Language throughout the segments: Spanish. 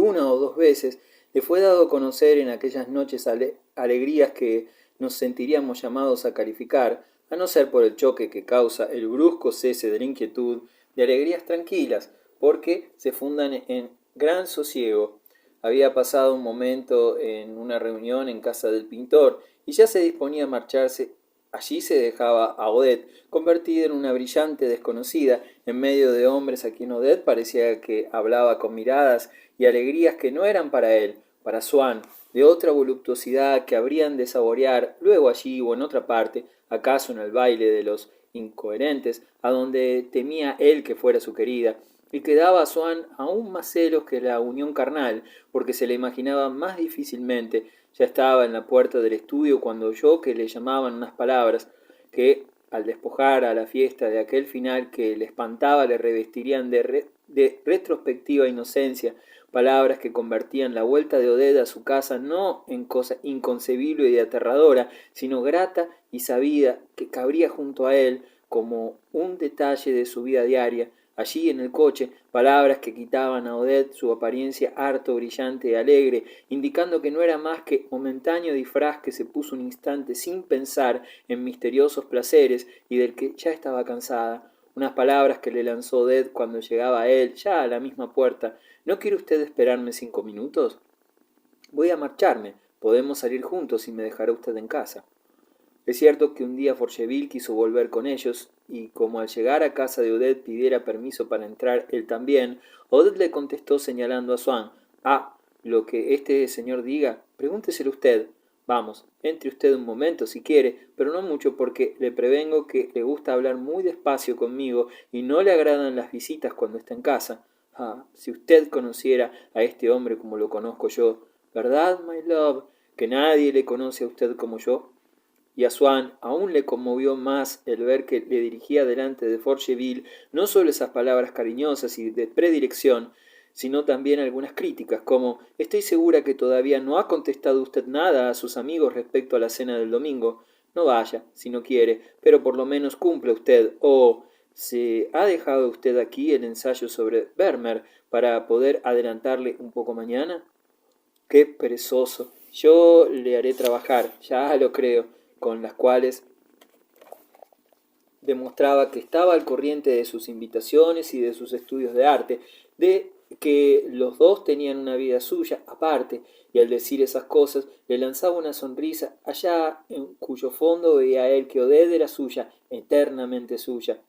una o dos veces le fue dado a conocer en aquellas noches alegrías que nos sentiríamos llamados a calificar, a no ser por el choque que causa el brusco cese de la inquietud, de alegrías tranquilas, porque se fundan en gran sosiego. Había pasado un momento en una reunión en casa del pintor y ya se disponía a marcharse. Allí se dejaba a Odette, convertida en una brillante desconocida, en medio de hombres a quien Odette parecía que hablaba con miradas y alegrías que no eran para él, para Swann, de otra voluptuosidad que habrían de saborear luego allí o en otra parte, acaso en el baile de los incoherentes, a donde temía él que fuera su querida, y que daba a Swann aún más celos que la unión carnal, porque se le imaginaba más difícilmente. Ya estaba en la puerta del estudio cuando oyó que le llamaban unas palabras que, al despojar a la fiesta de aquel final que le espantaba, le revestirían de retrospectiva inocencia, palabras que convertían la vuelta de Odette a su casa no en cosa inconcebible y aterradora, sino grata y sabida, que cabría junto a él como un detalle de su vida diaria. Allí en el coche, palabras que quitaban a Odette su apariencia harto brillante y alegre, indicando que no era más que momentáneo disfraz que se puso un instante sin pensar en misteriosos placeres y del que ya estaba cansada. Unas palabras que le lanzó Odette cuando llegaba a él, ya a la misma puerta. ¿No quiere usted esperarme 5 minutos? Voy a marcharme. Podemos salir juntos y me dejará usted en casa. Es cierto que un día Forcheville quiso volver con ellos, y como al llegar a casa de Odette pidiera permiso para entrar él también, Odette le contestó señalando a Swann: «Ah, lo que este señor diga, pregúnteselo usted. Vamos, entre usted un momento si quiere, pero no mucho, porque le prevengo que le gusta hablar muy despacio conmigo y no le agradan las visitas cuando está en casa. Ah, si usted conociera a este hombre como lo conozco yo, ¿verdad, my love, que nadie le conoce a usted como yo?» Y a Swann aún le conmovió más el ver que le dirigía delante de Forcheville no solo esas palabras cariñosas y de predilección, sino también algunas críticas, como: «Estoy segura que todavía no ha contestado usted nada a sus amigos respecto a la cena del domingo. No vaya, si no quiere, pero por lo menos cumple usted. O ¿se ha dejado usted aquí el ensayo sobre Vermeer para poder adelantarle un poco mañana?» «Qué perezoso. Yo le haré trabajar, ya lo creo», con las cuales demostraba que estaba al corriente de sus invitaciones y de sus estudios de arte, de que los dos tenían una vida suya aparte, y al decir esas cosas le lanzaba una sonrisa allá en cuyo fondo veía él que Odette era suya, eternamente suya.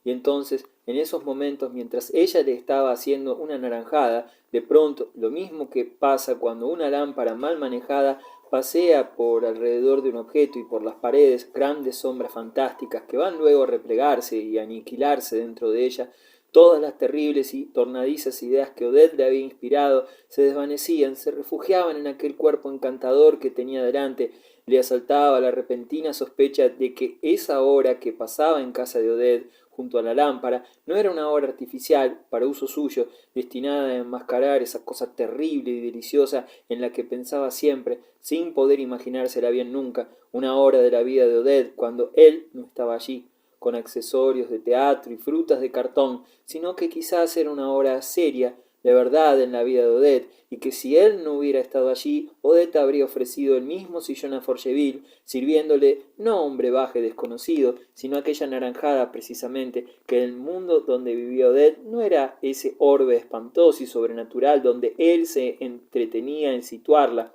Y entonces, en esos momentos, mientras ella le estaba haciendo una naranjada, de pronto, lo mismo que pasa cuando una lámpara mal manejada pasea por alrededor de un objeto y por las paredes grandes sombras fantásticas que van luego a replegarse y aniquilarse dentro de ella, todas las terribles y tornadizas ideas que Odette le había inspirado se desvanecían, se refugiaban en aquel cuerpo encantador que tenía delante. Le asaltaba la repentina sospecha de que esa hora que pasaba en casa de Odette junto a la lámpara no era una hora artificial para uso suyo, destinada a enmascarar esa cosa terrible y deliciosa en la que pensaba siempre, sin poder imaginársela bien nunca, una hora de la vida de Odette cuando él no estaba allí, con accesorios de teatro y frutas de cartón, sino que quizás era una hora seria, de verdad, en la vida de Odette, y que si él no hubiera estado allí, Odette habría ofrecido el mismo sillón a Forcheville, sirviéndole no un brebaje desconocido, sino aquella naranjada precisamente, que el mundo donde vivía Odette no era ese orbe espantoso y sobrenatural donde él se entretenía en situarla,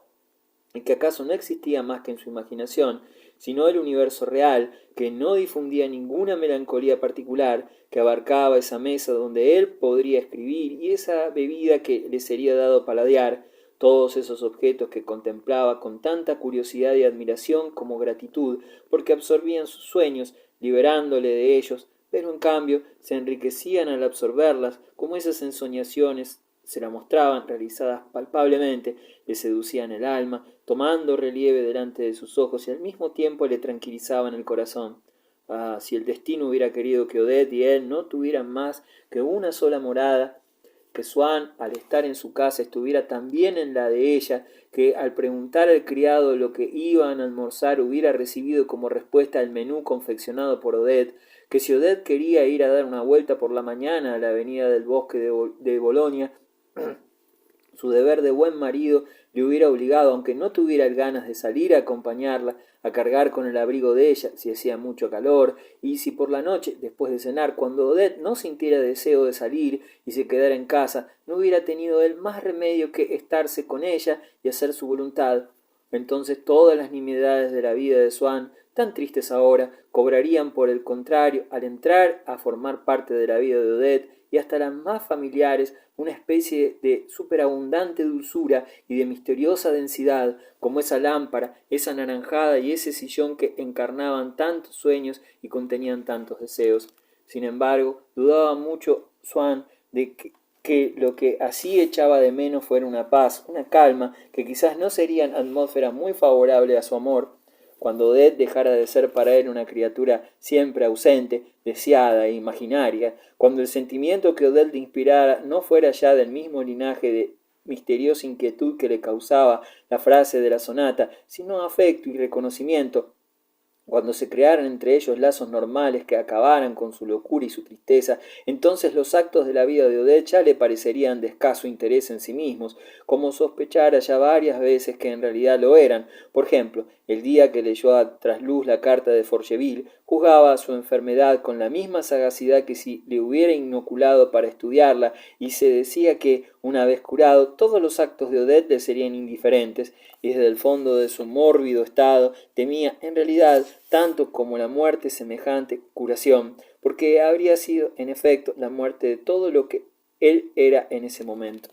y que acaso no existía más que en su imaginación, sino el universo real, que no difundía ninguna melancolía particular, que abarcaba esa mesa donde él podría escribir y esa bebida que le sería dado paladear, todos esos objetos que contemplaba con tanta curiosidad y admiración como gratitud, porque absorbían sus sueños, liberándole de ellos, pero en cambio se enriquecían al absorberlas, como esas ensoñaciones se la mostraban realizadas palpablemente, le seducían el alma, tomando relieve delante de sus ojos y al mismo tiempo le tranquilizaban el corazón. Ah, si el destino hubiera querido que Odette y él no tuvieran más que una sola morada, que Swann, al estar en su casa, estuviera también en la de ella, que al preguntar al criado lo que iban a almorzar hubiera recibido como respuesta el menú confeccionado por Odette, que si Odette quería ir a dar una vuelta por la mañana a la avenida del Bosque de Bolonia, Su deber de buen marido le hubiera obligado, aunque no tuviera ganas de salir a acompañarla, a cargar con el abrigo de ella si hacía mucho calor, y si por la noche, después de cenar, cuando Odette no sintiera deseo de salir y se quedara en casa, no hubiera tenido él más remedio que estarse con ella y hacer su voluntad. Entonces todas las nimiedades de la vida de Swann, tan tristes ahora, cobrarían por el contrario, al entrar a formar parte de la vida de Odette, y hasta las más familiares, una especie de superabundante dulzura y de misteriosa densidad, como esa lámpara, esa naranjada y ese sillón que encarnaban tantos sueños y contenían tantos deseos. Sin embargo, dudaba mucho Swann de que lo que así echaba de menos fuera una paz, una calma, que quizás no serían atmósfera muy favorable a su amor, cuando Odette dejara de ser para él una criatura siempre ausente, deseada e imaginaria, cuando el sentimiento que Odette le inspirara no fuera ya del mismo linaje de misteriosa inquietud que le causaba la frase de la sonata, sino afecto y reconocimiento, cuando se crearan entre ellos lazos normales que acabaran con su locura y su tristeza, entonces los actos de la vida de Odette ya le parecerían de escaso interés en sí mismos, como sospechara ya varias veces que en realidad lo eran. Por ejemplo, el día que leyó a trasluz la carta de Forcheville, juzgaba su enfermedad con la misma sagacidad que si le hubiera inoculado para estudiarla, y se decía que, una vez curado, todos los actos de Odette le serían indiferentes, y desde el fondo de su mórbido estado temía, en realidad, tanto como la muerte semejante curación, porque habría sido, en efecto, la muerte de todo lo que él era en ese momento.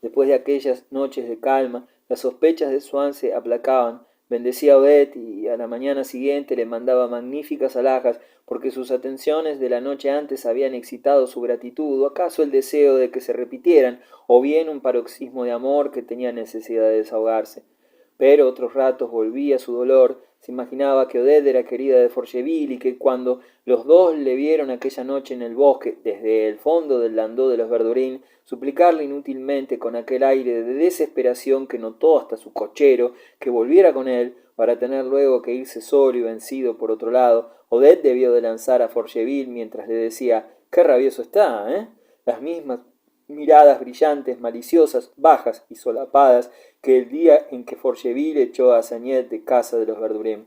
Después de aquellas noches de calma, las sospechas de Swann se aplacaban. Bendecía a Odette y a la mañana siguiente le mandaba magníficas alhajas porque sus atenciones de la noche antes habían excitado su gratitud, o acaso el deseo de que se repitieran, o bien un paroxismo de amor que tenía necesidad de desahogarse. Pero otros ratos volvía su dolor, se imaginaba que Odette era querida de Forcheville y que cuando los dos le vieron aquella noche en el bosque, desde el fondo del landó de los Verdurin, suplicarle inútilmente con aquel aire de desesperación que notó hasta su cochero, que volviera con él, para tener luego que irse solo y vencido por otro lado, Odette debió de lanzar a Forcheville mientras le decía: «¡Qué rabioso está!», las mismas miradas brillantes, maliciosas, bajas y solapadas que el día en que Forcheville echó a Sagnet de casa de los Verdurin.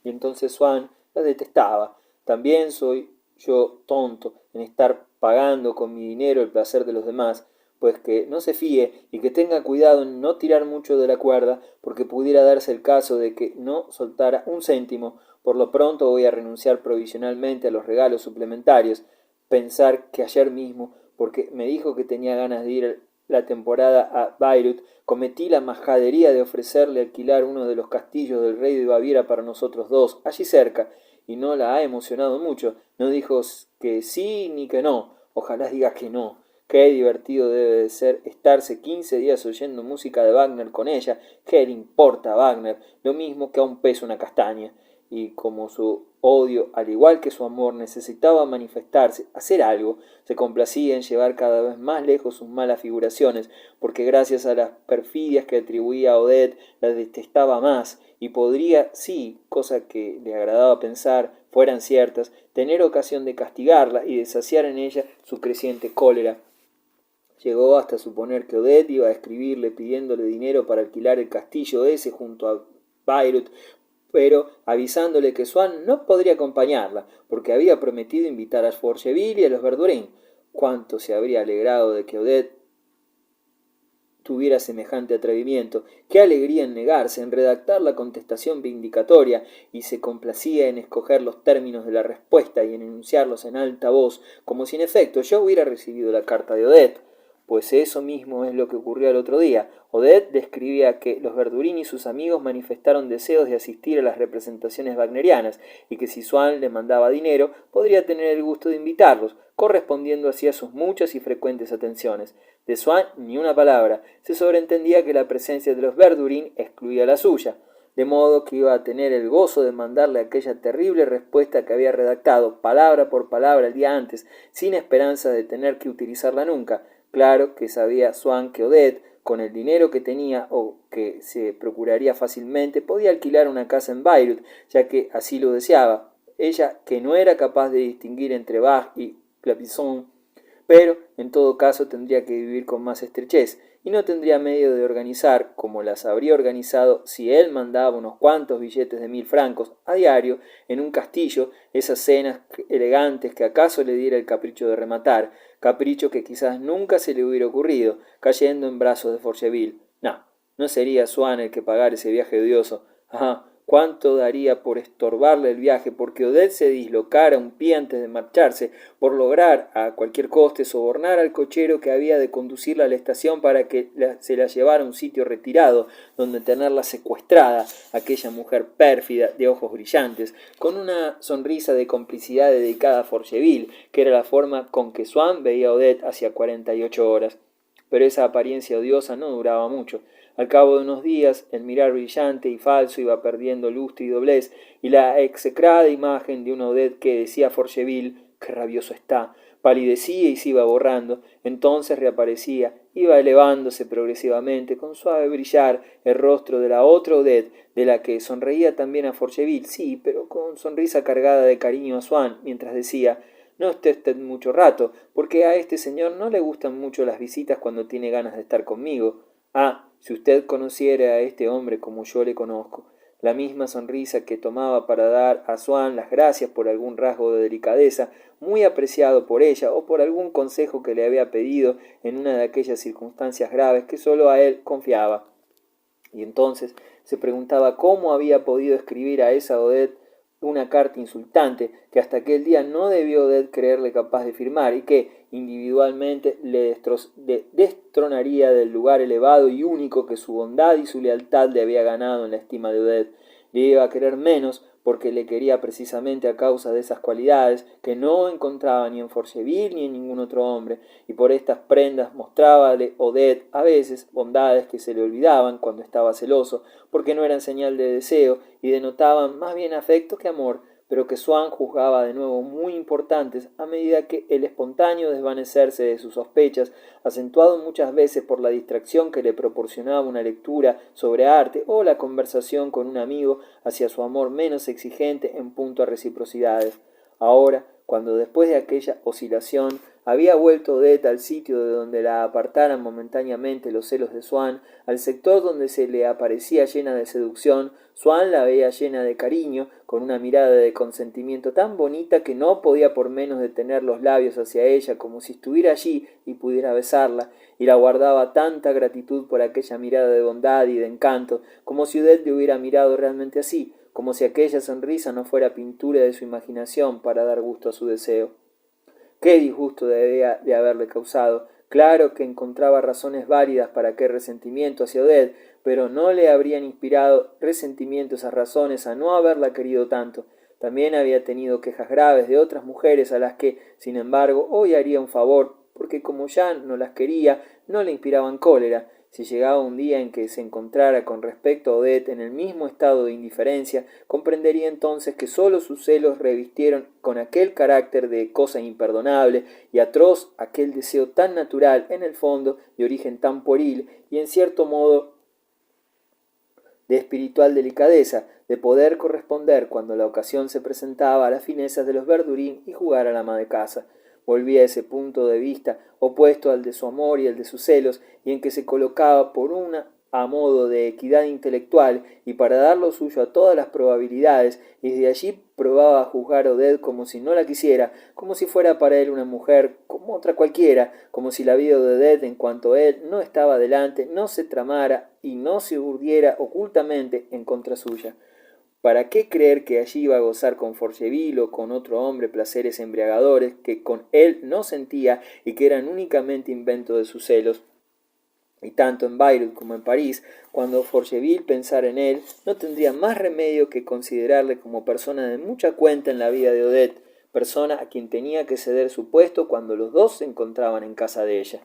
Y entonces Swann la detestaba. También soy yo tonto en estar pagando con mi dinero el placer de los demás, pues que no se fíe y que tenga cuidado en no tirar mucho de la cuerda, porque pudiera darse el caso de que no soltara un céntimo. Por lo pronto voy a renunciar provisionalmente a los regalos suplementarios. Pensar que ayer mismo, porque me dijo que tenía ganas de ir la temporada a Bayreuth, cometí la majadería de ofrecerle alquilar uno de los castillos del rey de Baviera para nosotros dos, allí cerca, y no la ha emocionado mucho. No dijo que sí ni que no. Ojalá diga que no. Qué divertido debe de ser estarse 15 días oyendo música de Wagner con ella. ¿Qué le importa a Wagner? Lo mismo que a un pez una castaña. Y como su odio, al igual que su amor, necesitaba manifestarse, hacer algo, se complacía en llevar cada vez más lejos sus malas figuraciones, porque gracias a las perfidias que atribuía a Odette, la detestaba más, y podría, sí, cosa que le agradaba pensar, fueran ciertas, tener ocasión de castigarla y de saciar en ella su creciente cólera. Llegó hasta suponer que Odette iba a escribirle pidiéndole dinero para alquilar el castillo ese junto a Bayreuth, pero avisándole que Swann no podría acompañarla, porque había prometido invitar a Forcheville y a los Verdurin. Cuánto se habría alegrado de que Odette tuviera semejante atrevimiento, qué alegría en negarse, en redactar la contestación vindicatoria, y se complacía en escoger los términos de la respuesta y en enunciarlos en alta voz, como si en efecto yo hubiera recibido la carta de Odette. Pues eso mismo es lo que ocurrió el otro día. Odette describía que los Verdurin y sus amigos manifestaron deseos de asistir a las representaciones wagnerianas, y que si Swann le mandaba dinero, podría tener el gusto de invitarlos, correspondiendo así a sus muchas y frecuentes atenciones. De Swann ni una palabra. Se sobreentendía que la presencia de los Verdurin excluía la suya, de modo que iba a tener el gozo de mandarle aquella terrible respuesta que había redactado palabra por palabra el día antes, sin esperanza de tener que utilizarla nunca. Claro que sabía Swann que Odette, con el dinero que tenía o que se procuraría fácilmente, podía alquilar una casa en Bayreuth, ya que así lo deseaba. Ella, que no era capaz de distinguir entre Bach y Clapison, pero en todo caso tendría que vivir con más estrechez, y no tendría medio de organizar, como las habría organizado si él mandaba unos cuantos billetes de 1000 francos a diario en un castillo, esas cenas elegantes que acaso le diera el capricho de rematar, capricho que quizás nunca se le hubiera ocurrido, cayendo en brazos de Forcheville. No sería Swann el que pagara ese viaje odioso. Cuánto daría por estorbarle el viaje, porque Odette se dislocara un pie antes de marcharse, por lograr a cualquier coste sobornar al cochero que había de conducirla a la estación para que se la llevara a un sitio retirado, donde tenerla secuestrada, aquella mujer pérfida de ojos brillantes, con una sonrisa de complicidad dedicada a Forcheville, que era la forma con que Swann veía a Odette hacía 48 horas. Pero esa apariencia odiosa no duraba mucho. Al cabo de unos días, el mirar brillante y falso iba perdiendo lustre y doblez, y la execrada imagen de una Odette que decía Forcheville, qué rabioso está, palidecía y se iba borrando, entonces reaparecía, iba elevándose progresivamente, con suave brillar, el rostro de la otra Odette, de la que sonreía también a Forcheville, sí, pero con sonrisa cargada de cariño a Swann, mientras decía, no esté usted mucho rato, porque a este señor no le gustan mucho las visitas cuando tiene ganas de estar conmigo. Si usted conociera a este hombre como yo le conozco, la misma sonrisa que tomaba para dar a Swann las gracias por algún rasgo de delicadeza, muy apreciado por ella, o por algún consejo que le había pedido en una de aquellas circunstancias graves que sólo a él confiaba. Y entonces se preguntaba cómo había podido escribir a esa Odette una carta insultante que hasta aquel día no debió Odette creerle capaz de firmar y que individualmente le destronaría del lugar elevado y único que su bondad y su lealtad le había ganado en la estima de Odette. Le iba a querer menos porque le quería precisamente a causa de esas cualidades que no encontraba ni en Forcheville ni en ningún otro hombre, y por estas prendas mostrábale Odette a veces bondades que se le olvidaban cuando estaba celoso, porque no eran señal de deseo y denotaban más bien afecto que amor, pero que Swann juzgaba de nuevo muy importantes a medida que el espontáneo desvanecerse de sus sospechas, acentuado muchas veces por la distracción que le proporcionaba una lectura sobre arte o la conversación con un amigo, hacia su amor menos exigente en punto a reciprocidades. Ahora, cuando después de aquella oscilación había vuelto Odette al sitio de donde la apartaran momentáneamente los celos de Swann, al sector donde se le aparecía llena de seducción, Swann la veía llena de cariño, con una mirada de consentimiento tan bonita que no podía por menos de tener los labios hacia ella como si estuviera allí y pudiera besarla, y la guardaba tanta gratitud por aquella mirada de bondad y de encanto, como si Odette le hubiera mirado realmente así, como si aquella sonrisa no fuera pintura de su imaginación para dar gusto a su deseo. Qué disgusto debía de haberle causado. Claro que encontraba razones válidas para aquel resentimiento hacia Odette, pero no le habrían inspirado resentimiento esas razones a no haberla querido tanto. También había tenido quejas graves de otras mujeres a las que, sin embargo, hoy haría un favor, porque como ya no las quería, no le inspiraban cólera. Si llegaba un día en que se encontrara con respecto a Odette en el mismo estado de indiferencia, comprendería entonces que sólo sus celos revistieron con aquel carácter de cosa imperdonable y atroz aquel deseo tan natural, en el fondo, de origen tan pueril y en cierto modo de espiritual delicadeza, de poder corresponder cuando la ocasión se presentaba a las finezas de los Verdurin y jugar al ama de casa. Volvía a ese punto de vista opuesto al de su amor y el de sus celos, y en que se colocaba por una a modo de equidad intelectual y para dar lo suyo a todas las probabilidades, y desde allí probaba a juzgar a Odette como si no la quisiera, como si fuera para él una mujer como otra cualquiera, como si la vida de Odette en cuanto él no estaba delante, no se tramara y no se urdiera ocultamente en contra suya. ¿Para qué creer que allí iba a gozar con Forcheville o con otro hombre placeres embriagadores que con él no sentía y que eran únicamente invento de sus celos? Y tanto en Bayreuth como en París, cuando Forcheville pensara en él, no tendría más remedio que considerarle como persona de mucha cuenta en la vida de Odette, persona a quien tenía que ceder su puesto cuando los dos se encontraban en casa de ella.